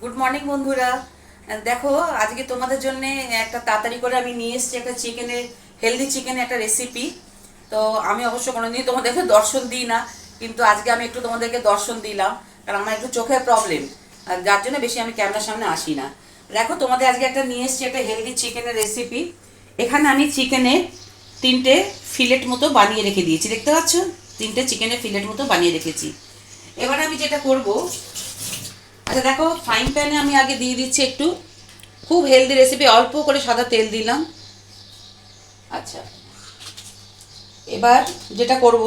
Good morning বন্ধুরা। দেখো, আজকে তোমাদের জন্য একটা তাড়াতাড়ি করে আমি নিয়ে এসেছি একটা চিকেনের, হেলদি চিকেনের একটা রেসিপি। তো আমি অবশ্য কোনোদিন তোমাদেরকে দর্শন দিই না, কিন্তু আজকে আমি একটু তোমাদেরকে দর্শন দিলাম, কারণ আমার একটু চোখের প্রবলেম, আর যার জন্য বেশি আমি ক্যামেরার সামনে আসি না। দেখো, তোমাদের আজকে একটা নিয়ে এসেছি একটা হেলদি চিকেনের রেসিপি। এখানে আমি চিকেনের 3টে ফিলেট মতো বানিয়ে রেখে দিয়েছি, দেখতে পাচ্ছ? 3টে চিকেনের ফিলেট মতো বানিয়ে রেখেছি। এবার আমি যেটা করব, আচ্ছা দেখো, ফ্রাইং প্যানে আমি আগে দিয়ে দিচ্ছি একটু, খুব হেলদি রেসিপি, অল্প করে সাদা তেল দিলাম। আচ্ছা, এবার যেটা করব,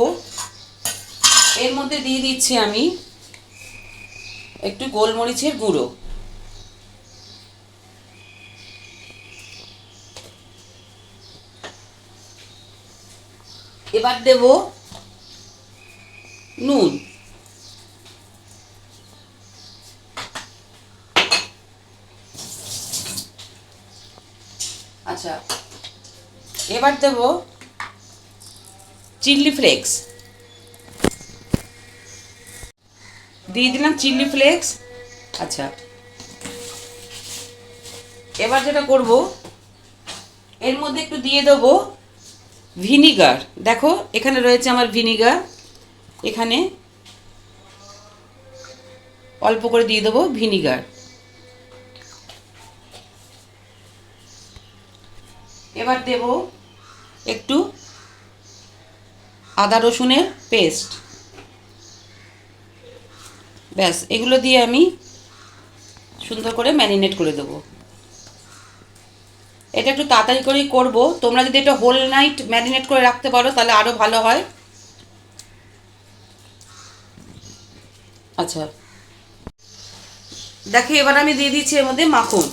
এর মধ্যে দিয়ে দিচ্ছি আমি একটু গোলমরিচের গুঁড়ো। এবার দেব নুন। আচ্ছা, এবার দেব চিলি ফ্লেক্স, দিয়ে দিলাম চিলি ফ্লেক্স। আচ্ছা, এবার যেটা করব, এর মধ্যে একটু দিয়ে দেবো ভিনিগার। দেখো, এখানে রয়েছে আমার ভিনিগার, এখানে অল্প করে দিয়ে দেবো ভিনিগার। এবার দেব একটু আদা রসুনের পেস্ট। ব্যাস, এগুলো দিয়ে আমি সুন্দর করে ম্যারিনেট করে দেবো। এটা একটু তাড়াতাড়ি করেই করব, তোমরা যদি এটা হোল নাইট ম্যারিনেট করে রাখতে পারো তাহলে আরও ভালো হয়। আচ্ছা, দেখো, এবার আমি দিয়ে দিচ্ছি এর মধ্যে মাখন।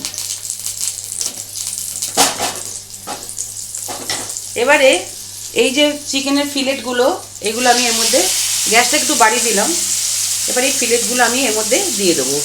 এবারে এই যে চিকেনের ফিলেটগুলো, এগুলো আমি এর মধ্যে, গ্যাসটা একটু বাড়িয়ে দিলাম, এবার এই ফিলেটগুলো আমি এর মধ্যে দিয়ে দেবো।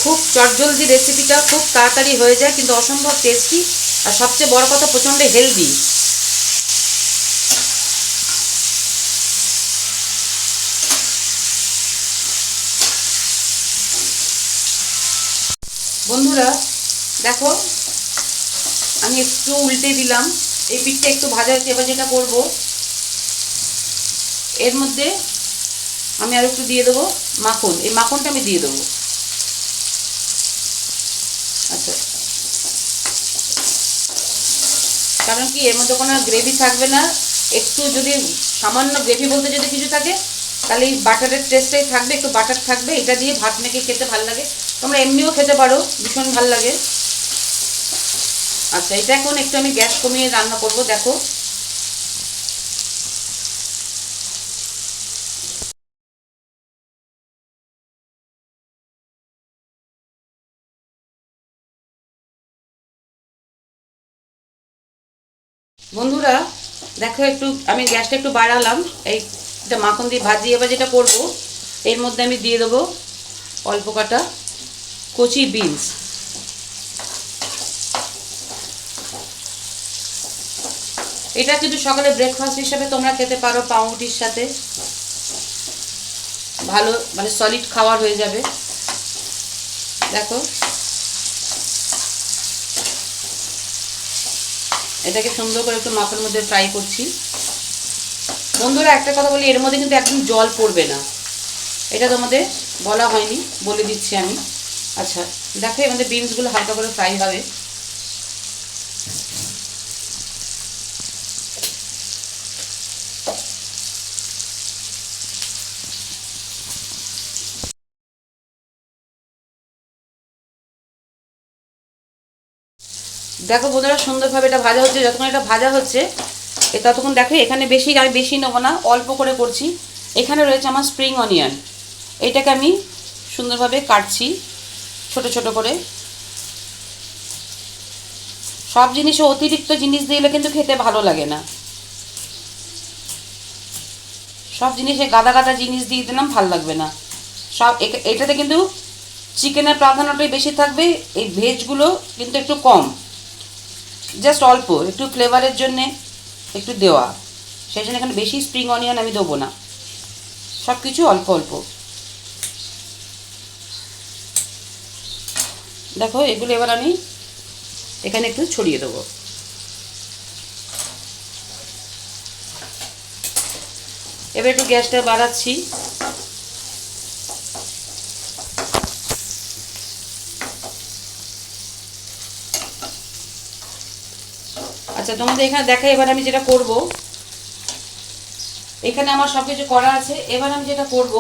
খুব চটজলদি রেসিপিটা, খুব তাড়াতাড়ি হয়ে যায়, কিন্তু অসম্ভব টেস্টি, আর সবচেয়ে বড় কথা প্রচণ্ড হেলদি। বন্ধুরা দেখো, আমি একটু উল্টে দিলাম, এই পিঠটা একটু ভাজা হচ্ছে। এবার যেটা করব, এর মধ্যে আমি আর একটু দিয়ে দেবো মাখন, এই মাখনটা আমি দিয়ে দেবো। আচ্ছা, কারণ কি এর মধ্যে কোনো গ্রেভি থাকবে না, একটু যদি সামান্য গ্রেভি বলতে যদি কিছু থাকে তাহলে এই বাটারের টেস্টটাই থাকবে, একটু বাটার থাকবে, এটা দিয়ে ভাত মেখে খেতে ভালো লাগে, তোমরা এমনিও খেতে পারো, ভীষণ ভালো লাগে। আচ্ছা, এটা এখন একটু আমি গ্যাস কমিয়ে রান্না করব। দেখো, বন্ধুরা দেখো, একটু আমি গ্যাসটা একটু বাড়ালাম, এইটা মাখন দিয়ে ভাজি। এবার যেটা করব, এর মধ্যে আমি দিয়ে দেবো অল্প কাটা কচি বিনস। এটা কিন্তু সকালে ব্রেকফাস্ট হিসাবে তোমরা খেতে পারো, পাউরুটির সাথে ভালো, মানে সলিড খাবার হয়ে যাবে। দেখো, এটাকে সুন্দর করে একটু মাখনের মধ্যে ফ্রাই করছি। বন্ধুরা একটা কথা বলি, এর মধ্যে কিন্তু একদম জল পড়বে না, এটা তোমাদের বলা হয়নি, বলে দিচ্ছি আমি। আচ্ছা, দেখো, এর মধ্যে বিনসগুলো হালকা করে ফ্রাই হবে। দেখো বন্ধুরা, সুন্দরভাবে এটা ভাজা হচ্ছে, যতক্ষণ এটা ভাজা হচ্ছে ততক্ষণ দেখো, এখানে আমি বেশি নেবো না, অল্প করে করছি। এখানে রয়েছে আমার স্প্রিং অনিয়ন, এটাকে আমি সুন্দরভাবে কাটছি ছোট ছোট করে। সব জিনিসে অতিরিক্ত জিনিস দিলে কিন্তু খেতে ভালো লাগে না, সব জিনিসে গাদা গাদা জিনিস দিয়ে দিলাম, ভালো লাগবে না। সব এটাতে কিন্তু চিকেনের প্রাধান্যটাই বেশি থাকবে, এই ভেজগুলো কিন্তু একটু কম, জাস্ট অল্প একটু ফ্লেভারের জন্যে একটু দেওয়া, সেই জন্য এখানে বেশি স্প্রিং অনিয়ন আমি দেবো না, সব কিছু অল্প অল্প। দেখো এগুলো এবার আমি এখানে একটু ছড়িয়ে দেবো। এবার একটু গ্যাসটা বাড়াচ্ছি। আচ্ছা তোমাদের এখানে দেখাই এবার আমি যেটা করব, এখানে আমার সব কিছু করা আছে। এবার আমি যেটা করব,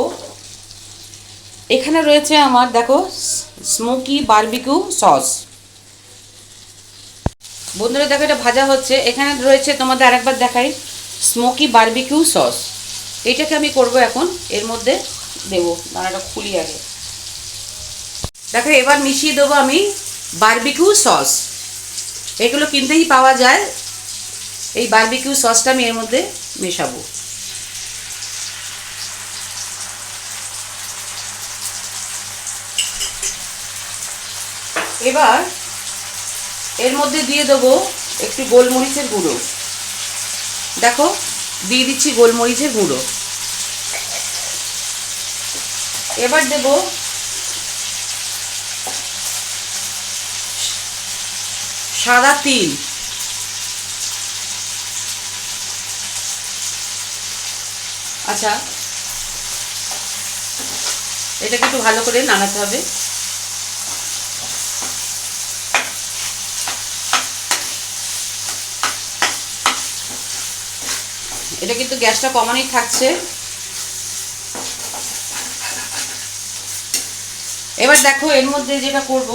এখানে রয়েছে আমার দেখো স্মোকি বারবিকিউ সস। বন্ধুরা দেখো এটা ভাজা হচ্ছে, এখানে রয়েছে তোমাদের আরেকবার দেখাই স্মোকি বারবিকিউ সস। এটাকে আমি করব এখন এর মধ্যে দেবো, দানাটা খুলি আগে। দেখো এবার মিশিয়ে দেবো আমি বারবিকিউ সস, এগুলো কিনতেই পাওয়া যায়। এই বারবিকিউ সসটা আমি এর মধ্যে মেশাবো। এবার এর মধ্যে দিয়ে দেবো একটু গোলমরিচের গুঁড়ো। দেখো দিয়ে দিচ্ছি গোলমরিচের গুঁড়ো। এবার দেব সাদা তিল। আচ্ছা এটাকে একটু ভালো করে নাড়াতে হবে। এটা কিন্তু গ্যাসটা কমানোই থাকছে। এবার দেখো এর মধ্যে যেটা করব,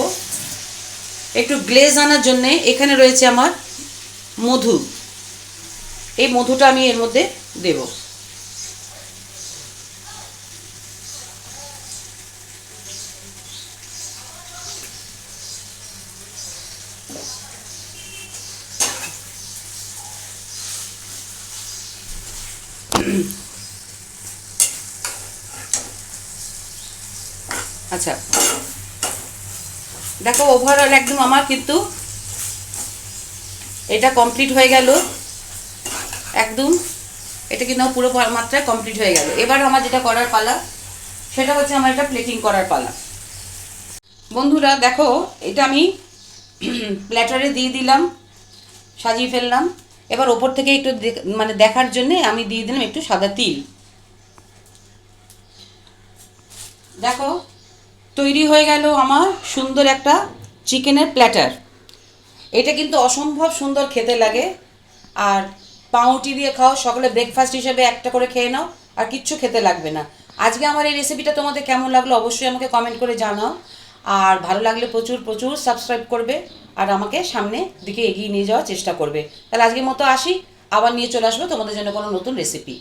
একটু গ্লেজ আনার জন্যে এখানে রয়েছে আমার মধু। এই মধুটা আমি এর মধ্যে দেব। আচ্ছা দেখো ওভারঅল একদম আমার কিন্তু এটা কমপ্লিট হয়ে গেল, একদম এটা কিন্তু পুরো মাত্রায় কমপ্লিট হয়ে গেল। এবার আমার যেটা করার পালা সেটা হচ্ছে আমার এটা প্লেটিং করার পালা। বন্ধুরা দেখো এটা আমি প্ল্যাটারে দিয়ে দিলাম, সাজিয়ে ফেললাম। এবার ওপর থেকে একটু মানে দেখার জন্যে আমি দিয়ে দিলাম একটু সাদা তিল। দেখো তৈরি হয়ে গেল আমার সুন্দর একটা চিকেনের প্ল্যাটার। এটা কিন্তু অসম্ভব সুন্দর খেতে লাগে। আর পাউরুটি দিয়ে খাও, সকালে ব্রেকফাস্ট হিসেবে একটা করে খেয়ে নাও, আর কিচ্ছু খেতে লাগবে না। আজকে আমার এই রেসিপিটা তোমাদের কেমন লাগলো অবশ্যই আমাকে কমেন্ট করে জানাও। আর ভালো লাগলে প্রচুর প্রচুর সাবস্ক্রাইব করবে, আর আমাকে সামনে দিকে এগিয়ে নিয়ে যাওয়ার চেষ্টা করবে। তাহলে আজকের মতো আসি, আবার নিয়ে চলে আসবো তোমাদের জন্য কোনো নতুন রেসিপি।